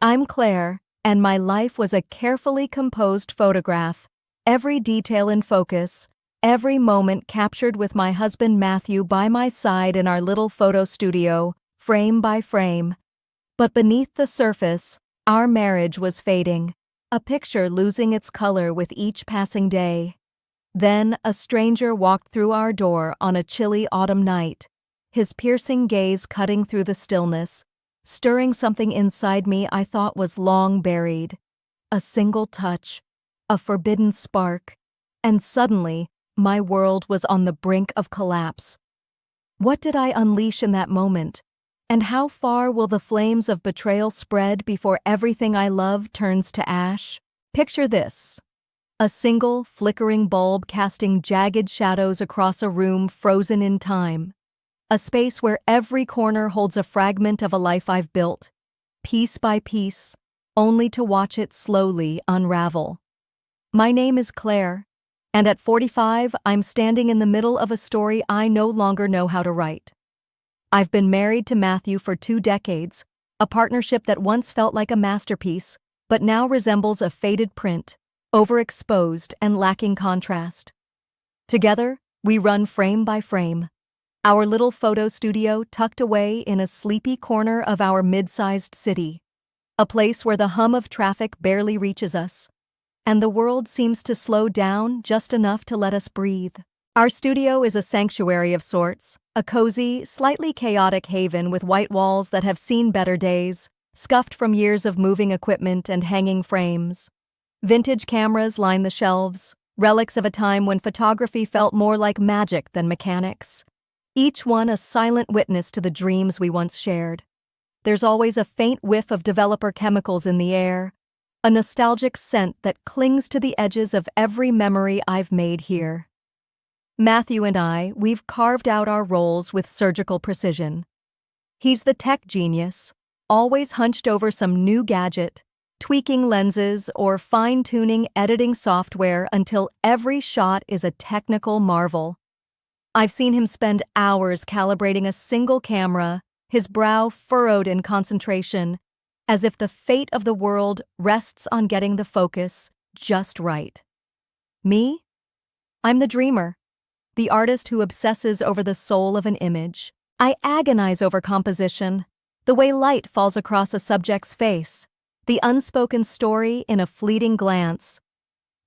I'm Claire, and my life was a carefully composed photograph, every detail in focus, every moment captured with my husband Matthew by my side in our little photo studio, frame by frame. But beneath the surface, our marriage was fading, a picture losing its color with each passing day. Then a stranger walked through our door on a chilly autumn night, his piercing gaze cutting through the stillness, stirring something inside me I thought was long buried. A single touch, a forbidden spark, and suddenly my world was on the brink of collapse. What did I unleash in that moment? And how far will the flames of betrayal spread before everything I love turns to ash? Picture this. A single, flickering bulb casting jagged shadows across a room frozen in time. A space where every corner holds a fragment of a life I've built, piece by piece, only to watch it slowly unravel. My name is Claire, and at 45, I'm standing in the middle of a story I no longer know how to write. I've been married to Matthew for 2 decades, a partnership that once felt like a masterpiece, but now resembles a faded print, overexposed and lacking contrast. Together, we run frame by frame, our little photo studio tucked away in a sleepy corner of our mid-sized city, a place where the hum of traffic barely reaches us, and the world seems to slow down just enough to let us breathe. Our studio is a sanctuary of sorts, a cozy, slightly chaotic haven with white walls that have seen better days, scuffed from years of moving equipment and hanging frames. Vintage cameras line the shelves, relics of a time when photography felt more like magic than mechanics. Each one a silent witness to the dreams we once shared. There's always a faint whiff of developer chemicals in the air, a nostalgic scent that clings to the edges of every memory I've made here. Matthew and we've carved out our roles with surgical precision. He's the tech genius, always hunched over some new gadget, tweaking lenses or fine-tuning editing software until every shot is a technical marvel. I've seen him spend hours calibrating a single camera, his brow furrowed in concentration, as if the fate of the world rests on getting the focus just right. Me? I'm the dreamer, the artist who obsesses over the soul of an image. I agonize over composition, the way light falls across a subject's face, the unspoken story in a fleeting glance.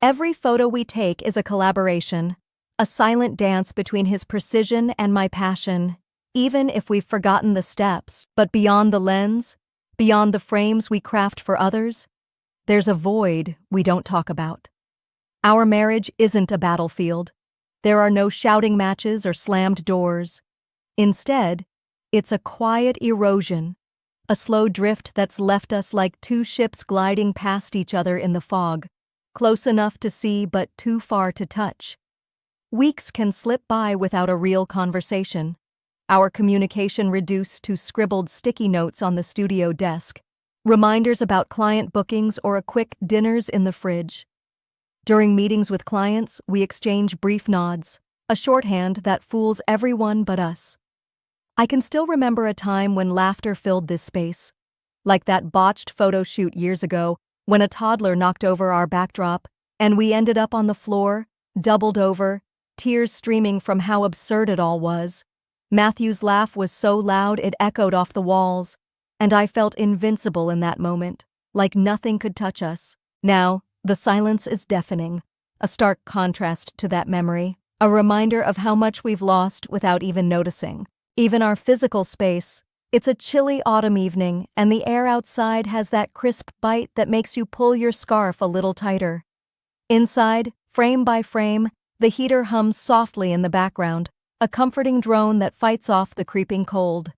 Every photo we take is a collaboration, a silent dance between his precision and my passion, even if we've forgotten the steps. But beyond the lens, beyond the frames we craft for others, there's a void we don't talk about. Our marriage isn't a battlefield. There are no shouting matches or slammed doors. Instead, it's a quiet erosion, a slow drift that's left us like 2 ships gliding past each other in the fog, close enough to see but too far to touch. Weeks can slip by without a real conversation, our communication reduced to scribbled sticky notes on the studio desk, reminders about client bookings or a quick dinners in the fridge. During meetings with clients, we exchange brief nods, a shorthand that fools everyone but us. I can still remember a time when laughter filled this space, like that botched photo shoot years ago when a toddler knocked over our backdrop and we ended up on the floor, doubled over, tears streaming from how absurd it all was. Matthew's laugh was so loud it echoed off the walls, and I felt invincible in that moment, like nothing could touch us. Now, the silence is deafening, a stark contrast to that memory, a reminder of how much we've lost without even noticing. Even our physical space, it's a chilly autumn evening, and the air outside has that crisp bite that makes you pull your scarf a little tighter. Inside, frame by frame, the heater hums softly in the background, a comforting drone that fights off the creeping cold.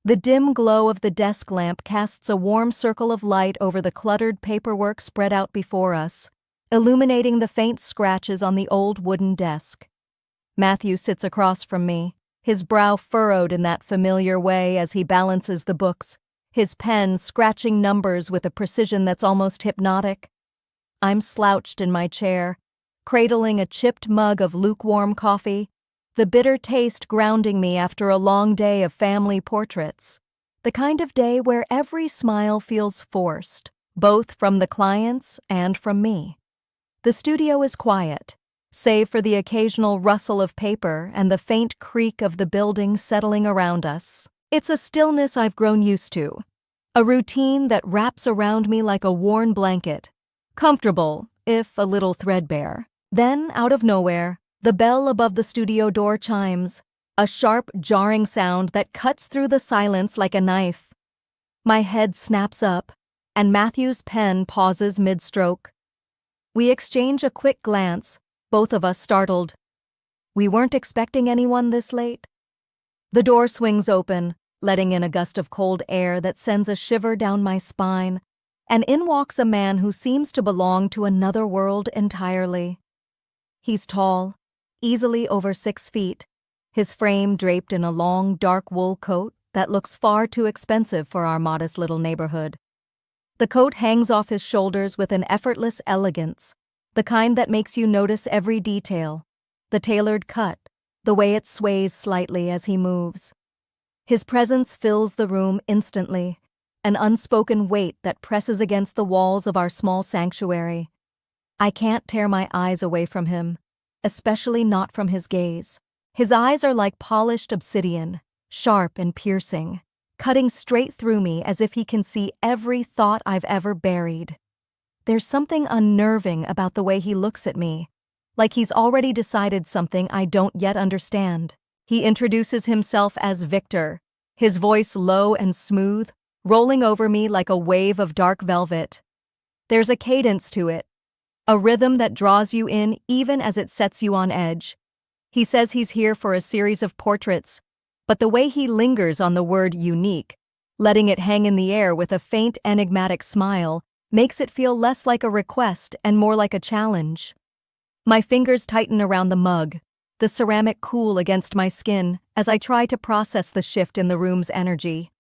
The dim glow of the desk lamp casts a warm circle of light over the cluttered paperwork spread out before us, illuminating the faint scratches on the old wooden desk. Matthew sits across from me, his brow furrowed in that familiar way as he balances the books, his pen scratching numbers with a precision that's almost hypnotic. I'm slouched in my chair, cradling a chipped mug of lukewarm coffee, the bitter taste grounding me after a long day of family portraits. The kind of day where every smile feels forced, both from the clients and from me. The studio is quiet, save for the occasional rustle of paper and the faint creak of the building settling around us. It's a stillness I've grown used to, a routine that wraps around me like a worn blanket, comfortable, if a little threadbare. Then, out of nowhere, the bell above the studio door chimes, a sharp, jarring sound that cuts through the silence like a knife. My head snaps up, and Matthew's pen pauses mid-stroke. We exchange a quick glance, both of us startled. We weren't expecting anyone this late. The door swings open, letting in a gust of cold air that sends a shiver down my spine, and in walks a man who seems to belong to another world entirely. He's tall, easily over 6 feet, his frame draped in a long, dark wool coat that looks far too expensive for our modest little neighborhood. The coat hangs off his shoulders with an effortless elegance, the kind that makes you notice every detail, the tailored cut, the way it sways slightly as he moves. His presence fills the room instantly, an unspoken weight that presses against the walls of our small sanctuary. I can't tear my eyes away from him, especially not from his gaze. His eyes are like polished obsidian, sharp and piercing, cutting straight through me as if he can see every thought I've ever buried. There's something unnerving about the way he looks at me, like he's already decided something I don't yet understand. He introduces himself as Victor, his voice low and smooth, rolling over me like a wave of dark velvet. There's a cadence to it, a rhythm that draws you in even as it sets you on edge. He says he's here for a series of portraits, but the way he lingers on the word unique, letting it hang in the air with a faint enigmatic smile, makes it feel less like a request and more like a challenge. My fingers tighten around the mug, the ceramic cool against my skin as I try to process the shift in the room's energy.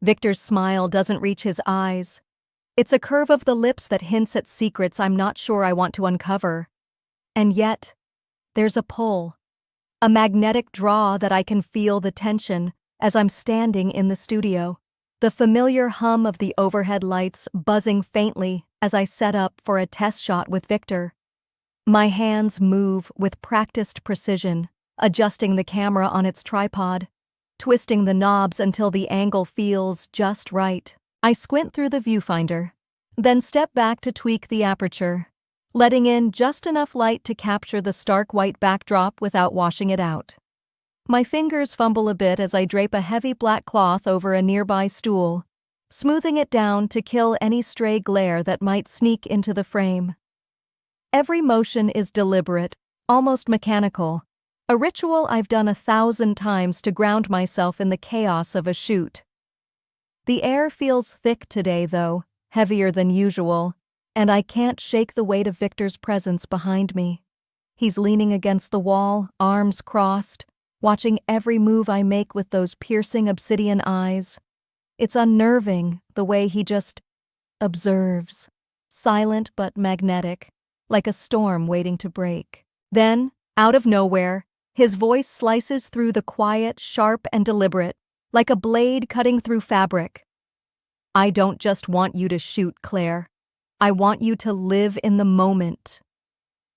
Victor's smile doesn't reach his eyes. It's a curve of the lips that hints at secrets I'm not sure I want to uncover. And yet, there's a pull, a magnetic draw that I can feel the tension as I'm standing in the studio, the familiar hum of the overhead lights buzzing faintly as I set up for a test shot with Victor. My hands move with practiced precision, adjusting the camera on its tripod, twisting the knobs until the angle feels just right. I squint through the viewfinder, then step back to tweak the aperture, letting in just enough light to capture the stark white backdrop without washing it out. My fingers fumble a bit as I drape a heavy black cloth over a nearby stool, smoothing it down to kill any stray glare that might sneak into the frame. Every motion is deliberate, almost mechanical, a ritual I've done 1,000 times to ground myself in the chaos of a shoot. The air feels thick today, though, heavier than usual, and I can't shake the weight of Victor's presence behind me. He's leaning against the wall, arms crossed, watching every move I make with those piercing obsidian eyes. It's unnerving, the way he just observes, silent but magnetic, like a storm waiting to break. Then, out of nowhere, his voice slices through the quiet, sharp and deliberate, like a blade cutting through fabric. I don't just want you to shoot, Claire. I want you to live in the moment.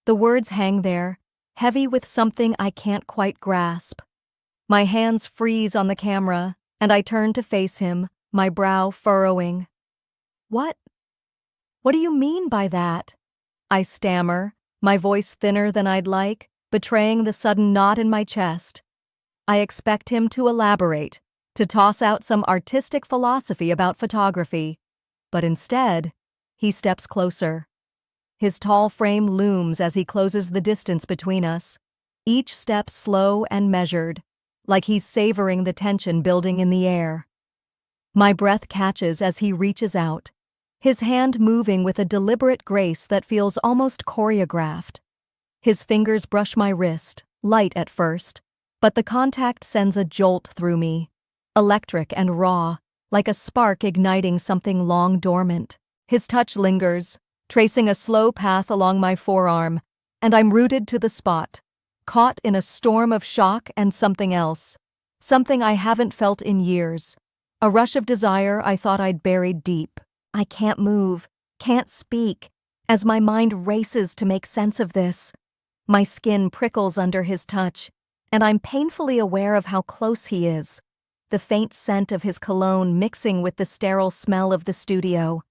The words hang there, heavy with something I can't quite grasp. My hands freeze on the camera, and I turn to face him, my brow furrowing. What do you mean by that? I stammer, my voice thinner than I'd like, betraying the sudden knot in my chest. I expect him to elaborate, to toss out some artistic philosophy about photography, but instead, he steps closer. His tall frame looms as he closes the distance between us, each step slow and measured, like he's savoring the tension building in the air. My breath catches as he reaches out, his hand moving with a deliberate grace that feels almost choreographed. His fingers brush my wrist, light at first, but the contact sends a jolt through me, electric and raw, like a spark igniting something long dormant. His touch lingers, tracing a slow path along my forearm, and I'm rooted to the spot, caught in a storm of shock and something else, something I haven't felt in years, A rush of desire I thought I'd buried deep. I can't move, can't speak, as my mind races to make sense of this. My skin prickles under his touch, and I'm painfully aware of how close he is, the faint scent of his cologne mixing with the sterile smell of the studio.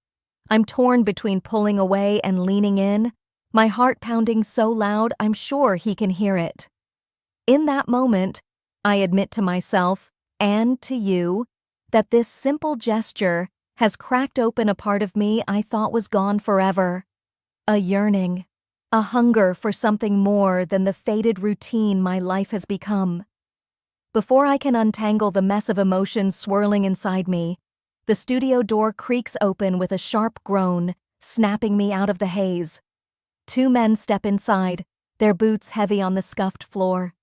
I'm torn between pulling away and leaning in, my heart pounding so loud I'm sure he can hear it. In that moment, I admit to myself, and to you, that this simple gesture has cracked open a part of me I thought was gone forever. A yearning, a hunger for something more than the faded routine my life has become. Before I can untangle the mess of emotions swirling inside me, the studio door creaks open with a sharp groan, snapping me out of the haze. Two men step inside, their boots heavy on the scuffed floor.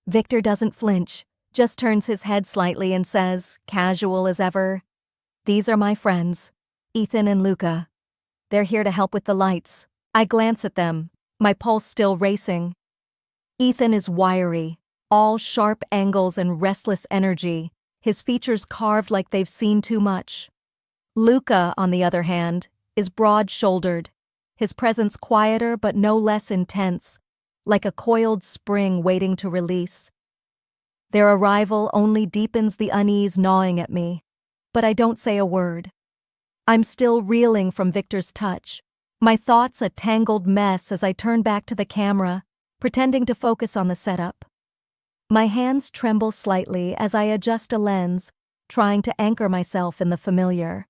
Victor doesn't flinch, just turns his head slightly and says, casual as ever, "These are my friends, Ethan and Luca. They're here to help with the lights." I glance at them, my pulse still racing. Ethan is wiry, all sharp angles and restless energy, his features carved like they've seen too much. Luca, on the other hand, is broad-shouldered, his presence quieter but no less intense, like a coiled spring waiting to release. Their arrival only deepens the unease gnawing at me, but I don't say a word. I'm still reeling from Victor's touch, my thoughts a tangled mess as I turn back to the camera, pretending to focus on the setup. My hands tremble slightly as I adjust a lens, trying to anchor myself in the familiar.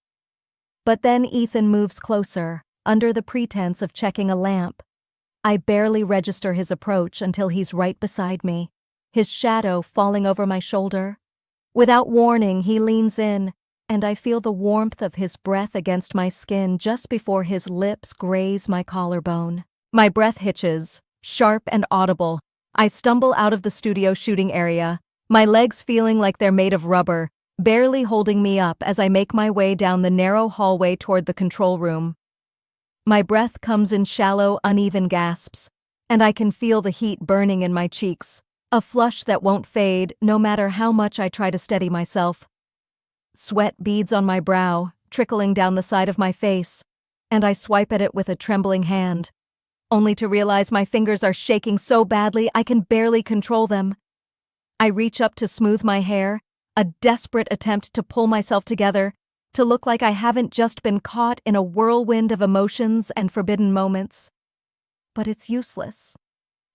But then Ethan moves closer, under the pretense of checking a lamp. I barely register his approach until he's right beside me, his shadow falling over my shoulder. Without warning, he leans in, and I feel the warmth of his breath against my skin just before his lips graze my collarbone. My breath hitches, sharp and audible. I stumble out of the studio shooting area, my legs feeling like they're made of rubber, barely holding me up as I make my way down the narrow hallway toward the control room. My breath comes in shallow, uneven gasps, and I can feel the heat burning in my cheeks, a flush that won't fade no matter how much I try to steady myself. Sweat beads on my brow, trickling down the side of my face, and I swipe at it with a trembling hand, only to realize my fingers are shaking so badly I can barely control them. I reach up to smooth my hair, a desperate attempt to pull myself together, to look like I haven't just been caught in a whirlwind of emotions and forbidden moments. But it's useless.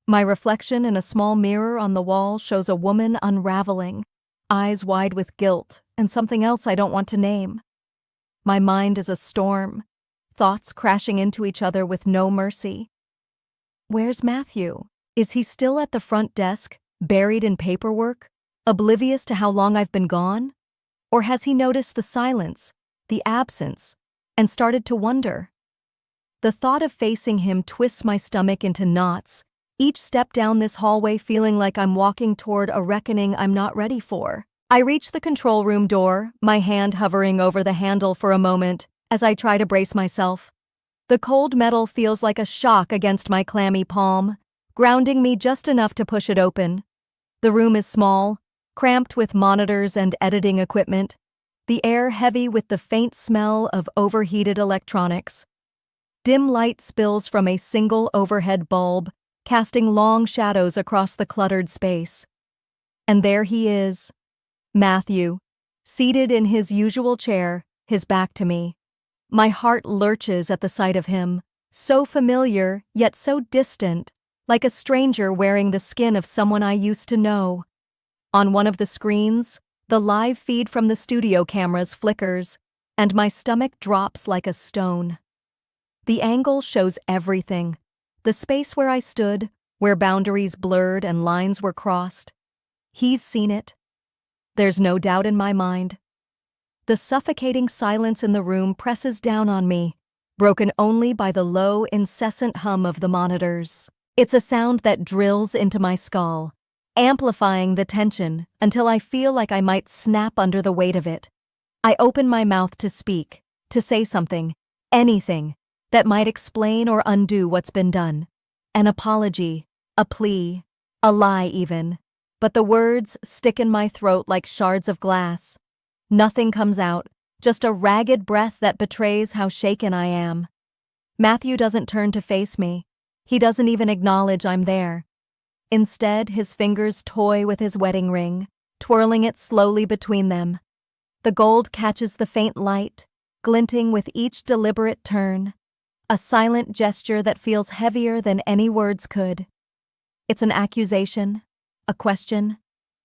My reflection in a small mirror on the wall shows a woman unraveling, eyes wide with guilt and something else I don't want to name. My mind is a storm, thoughts crashing into each other with no mercy. Where's Matthew? Is he still at the front desk, buried in paperwork, oblivious to how long I've been gone? Or has he noticed the silence, the absence, and started to wonder? The thought of facing him twists my stomach into knots, each step down this hallway feeling like I'm walking toward a reckoning I'm not ready for. I reach the control room door, my hand hovering over the handle for a moment as I try to brace myself. The cold metal feels like a shock against my clammy palm, grounding me just enough to push it open. The room is small, cramped with monitors and editing equipment, the air heavy with the faint smell of overheated electronics. Dim light spills from a single overhead bulb, casting long shadows across the cluttered space. And there he is, Matthew, seated in his usual chair, his back to me. My heart lurches at the sight of him, so familiar yet so distant, like a stranger wearing the skin of someone I used to know. On one of the screens, the live feed from the studio cameras flickers, and my stomach drops like a stone. The angle shows everything. The space where I stood, where boundaries blurred and lines were crossed. He's seen it. There's no doubt in my mind. The suffocating silence in the room presses down on me, broken only by the low, incessant hum of the monitors. It's a sound that drills into my skull, amplifying the tension until I feel like I might snap under the weight of it. I open my mouth to speak, to say something, anything, that might explain or undo what's been done. An apology, a plea, a lie even. But the words stick in my throat like shards of glass. Nothing comes out, just a ragged breath that betrays how shaken I am. Matthew doesn't turn to face me. He doesn't even acknowledge I'm there. Instead, his fingers toy with his wedding ring, twirling it slowly between them. The gold catches the faint light, glinting with each deliberate turn, a silent gesture that feels heavier than any words could. It's an accusation, a question,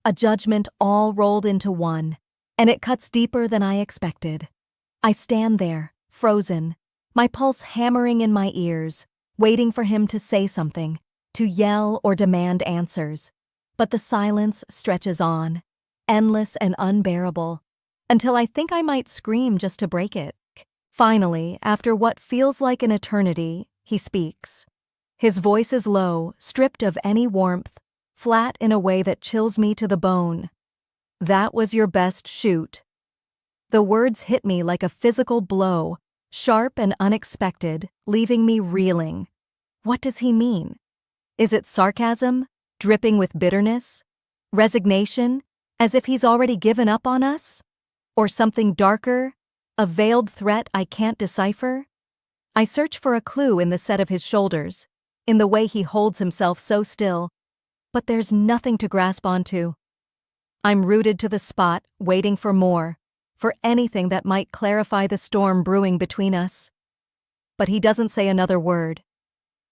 a judgment all rolled into one, and it cuts deeper than I expected. I stand there, frozen, my pulse hammering in my ears, waiting for him to say something, to yell or demand answers. But the silence stretches on, endless and unbearable, until I think I might scream just to break it. Finally, after what feels like an eternity, he speaks. His voice is low, stripped of any warmth, flat in a way that chills me to the bone. "That was your best shoot." The words hit me like a physical blow, sharp and unexpected, leaving me reeling. What does he mean? Is it sarcasm, dripping with bitterness? Resignation, as if he's already given up on us? Or something darker, a veiled threat I can't decipher? I search for a clue in the set of his shoulders, in the way he holds himself so still, but there's nothing to grasp onto. I'm rooted to the spot, waiting for more, for anything that might clarify the storm brewing between us. But he doesn't say another word.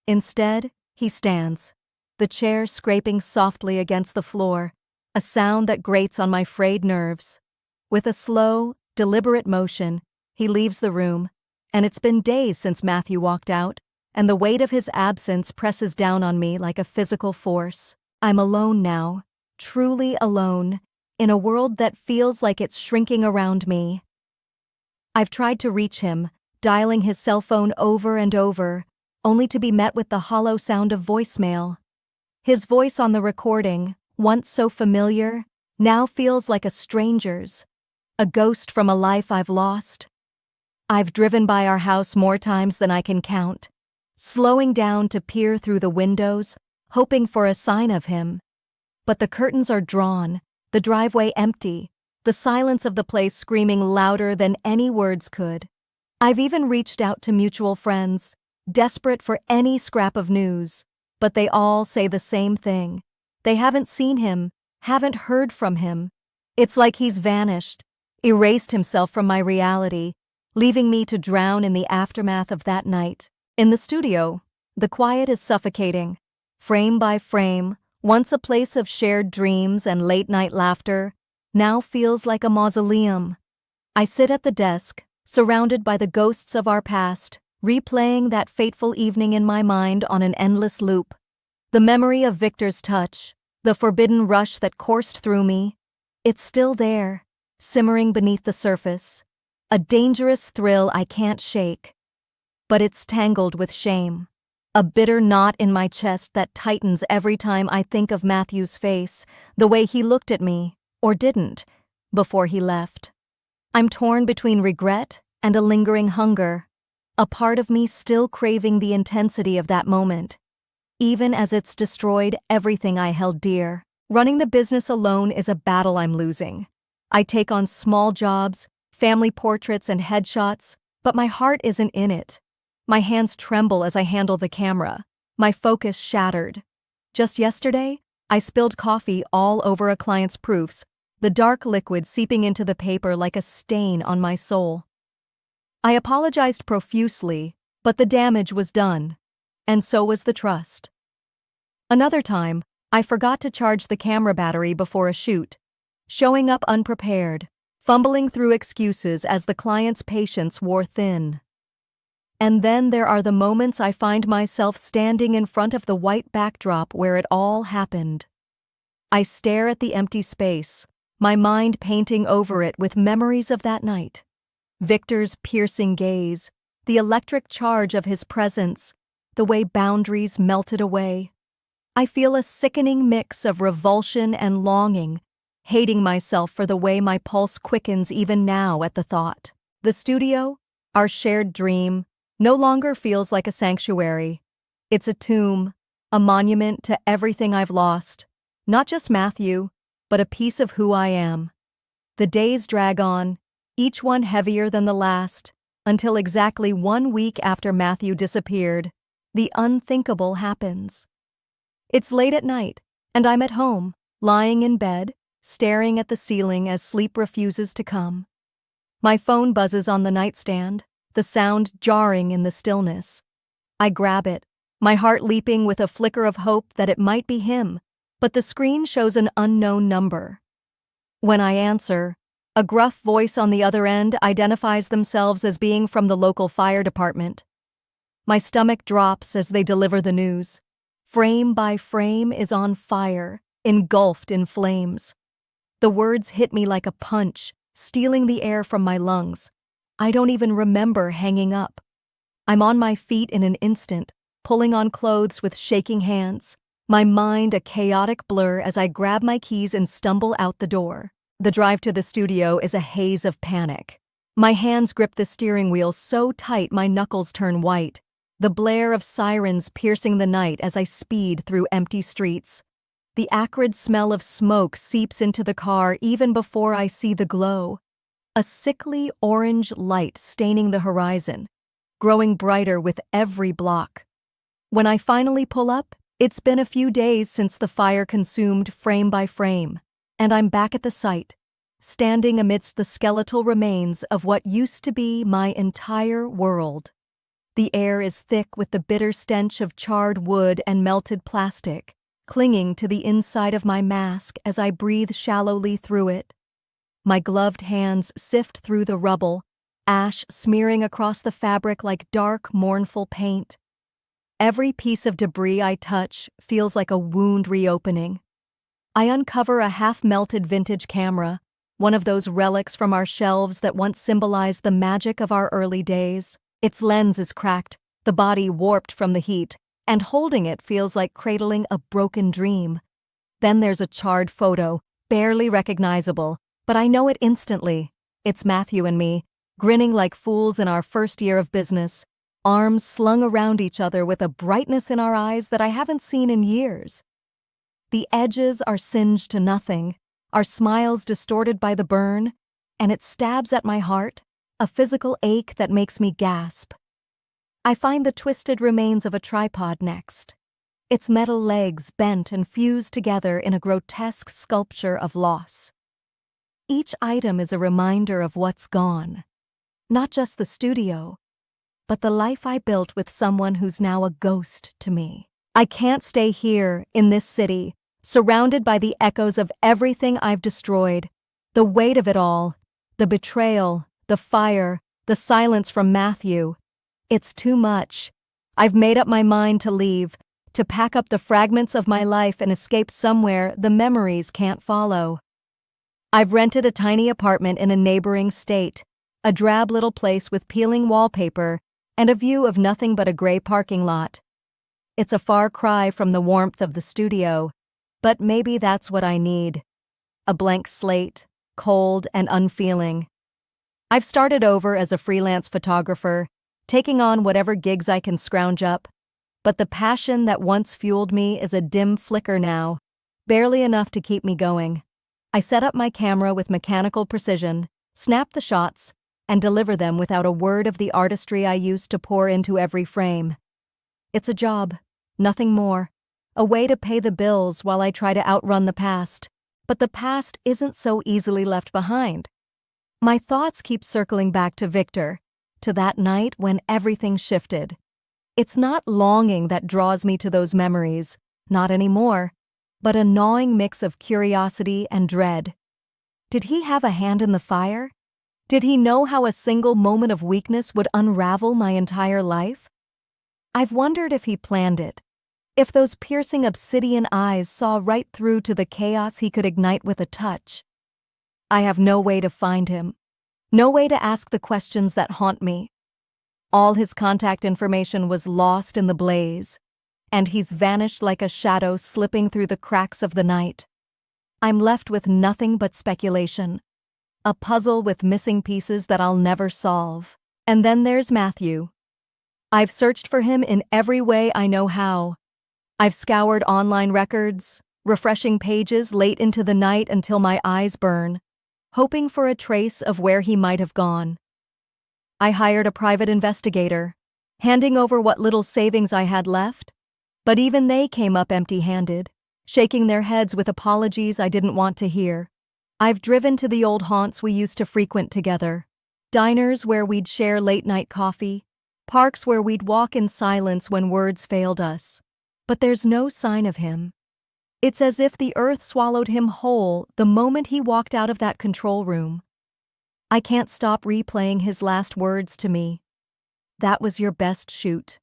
Instead, he stands, the chair scraping softly against the floor, a sound that grates on my frayed nerves. With a slow, deliberate motion, he leaves the room, and it's been days since Matthew walked out, and the weight of his absence presses down on me like a physical force. I'm alone now, truly alone, in a world that feels like it's shrinking around me. I've tried to reach him, dialing his cell phone over and over, only to be met with the hollow sound of voicemail. His voice on the recording, once so familiar, now feels like a stranger's, a ghost from a life I've lost. I've driven by our house more times than I can count, slowing down to peer through the windows, hoping for a sign of him. But the curtains are drawn, the driveway empty, the silence of the place screaming louder than any words could. I've even reached out to mutual friends, desperate for any scrap of news, but they all say the same thing. They haven't seen him, haven't heard from him. It's like he's vanished, erased himself from my reality, leaving me to drown in the aftermath of that night. In the studio, the quiet is suffocating. Frame by frame, once a place of shared dreams and late-night laughter, now feels like a mausoleum. I sit at the desk, surrounded by the ghosts of our past, replaying that fateful evening in my mind on an endless loop. The memory of Victor's touch, the forbidden rush that coursed through me, it's still there, simmering beneath the surface, a dangerous thrill I can't shake. But it's tangled with shame, a bitter knot in my chest that tightens every time I think of Matthew's face, the way he looked at me, or didn't, before he left. I'm torn between regret and a lingering hunger, a part of me still craving the intensity of that moment, even as it's destroyed everything I held dear. Running the business alone is a battle I'm losing. I take on small jobs, family portraits and headshots, but my heart isn't in it. My hands tremble as I handle the camera, my focus shattered. Just yesterday, I spilled coffee all over a client's proofs, the dark liquid seeping into the paper like a stain on my soul. I apologized profusely, but the damage was done, and so was the trust. Another time, I forgot to charge the camera battery before a shoot, showing up unprepared, fumbling through excuses as the client's patience wore thin. And then there are the moments I find myself standing in front of the white backdrop where it all happened. I stare at the empty space, my mind painting over it with memories of that night. Victor's piercing gaze, the electric charge of his presence, the way boundaries melted away. I feel a sickening mix of revulsion and longing, hating myself for the way my pulse quickens even now at the thought. The studio, our shared dream, no longer feels like a sanctuary. It's a tomb, a monument to everything I've lost, not just Matthew, but a piece of who I am. The days drag on, each one heavier than the last, until exactly 1 week after Matthew disappeared, the unthinkable happens. It's late at night, and I'm at home, lying in bed, staring at the ceiling as sleep refuses to come. My phone buzzes on the nightstand, the sound jarring in the stillness. I grab it, my heart leaping with a flicker of hope that it might be him, but the screen shows an unknown number. When I answer, a gruff voice on the other end identifies themselves as being from the local fire department. My stomach drops as they deliver the news. Frame by frame is on fire, engulfed in flames. The words hit me like a punch, stealing the air from my lungs. I don't even remember hanging up. I'm on my feet in an instant, pulling on clothes with shaking hands, my mind a chaotic blur as I grab my keys and stumble out the door. The drive to the studio is a haze of panic. My hands grip the steering wheel so tight my knuckles turn white, the blare of sirens piercing the night as I speed through empty streets. The acrid smell of smoke seeps into the car even before I see the glow. A sickly orange light staining the horizon, growing brighter with every block. When I finally pull up, it's been a few days since the fire consumed frame by frame, and I'm back at the site, standing amidst the skeletal remains of what used to be my entire world. The air is thick with the bitter stench of charred wood and melted plastic, clinging to the inside of my mask as I breathe shallowly through it. My gloved hands sift through the rubble, ash smearing across the fabric like dark, mournful paint. Every piece of debris I touch feels like a wound reopening. I uncover a half-melted vintage camera, one of those relics from our shelves that once symbolized the magic of our early days. Its lens is cracked, the body warped from the heat, and holding it feels like cradling a broken dream. Then there's a charred photo, barely recognizable, but I know it instantly. It's Matthew and me, grinning like fools in our first year of business, arms slung around each other with a brightness in our eyes that I haven't seen in years. The edges are singed to nothing, our smiles distorted by the burn, and it stabs at my heart, a physical ache that makes me gasp. I find the twisted remains of a tripod next, its metal legs bent and fused together in a grotesque sculpture of loss. Each item is a reminder of what's gone, not just the studio, but the life I built with someone who's now a ghost to me. I can't stay here, in this city, surrounded by the echoes of everything I've destroyed, the weight of it all, the betrayal, the fire, the silence from Matthew. It's too much. I've made up my mind to leave, to pack up the fragments of my life and escape somewhere the memories can't follow. I've rented a tiny apartment in a neighboring state, a drab little place with peeling wallpaper and a view of nothing but a gray parking lot. It's a far cry from the warmth of the studio, but maybe that's what I need. A blank slate, cold and unfeeling. I've started over as a freelance photographer, taking on whatever gigs I can scrounge up, but the passion that once fueled me is a dim flicker now, barely enough to keep me going. I set up my camera with mechanical precision, snap the shots, and deliver them without a word of the artistry I used to pour into every frame. It's a job, nothing more, a way to pay the bills while I try to outrun the past. But the past isn't so easily left behind. My thoughts keep circling back to Victor, to that night when everything shifted. It's not longing that draws me to those memories, not anymore, but a gnawing mix of curiosity and dread. Did he have a hand in the fire? Did he know how a single moment of weakness would unravel my entire life? I've wondered if he planned it, if those piercing obsidian eyes saw right through to the chaos he could ignite with a touch. I have no way to find him, no way to ask the questions that haunt me. All his contact information was lost in the blaze, and he's vanished like a shadow slipping through the cracks of the night. I'm left with nothing but speculation, a puzzle with missing pieces that I'll never solve. And then there's Matthew. I've searched for him in every way I know how. I've scoured online records, refreshing pages late into the night until my eyes burn. hoping for a trace of where he might have gone. I hired a private investigator, handing over what little savings I had left, but even they came up empty-handed, shaking their heads with apologies I didn't want to hear. I've driven to the old haunts we used to frequent together, diners where we'd share late-night coffee, parks where we'd walk in silence when words failed us. But there's no sign of him. It's as if the earth swallowed him whole the moment he walked out of that control room. I can't stop replaying his last words to me. "That was your best shoot."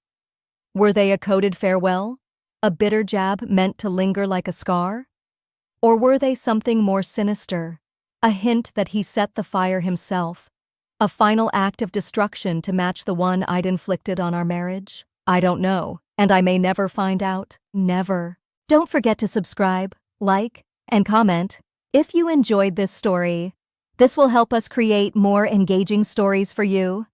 Were they a coded farewell? A bitter jab meant to linger like a scar? Or were they something more sinister? A hint that he set the fire himself? A final act of destruction to match the one I'd inflicted on our marriage? I don't know, and I may never find out. Never. Don't forget to subscribe, like, and comment if you enjoyed this story. This will help us create more engaging stories for you.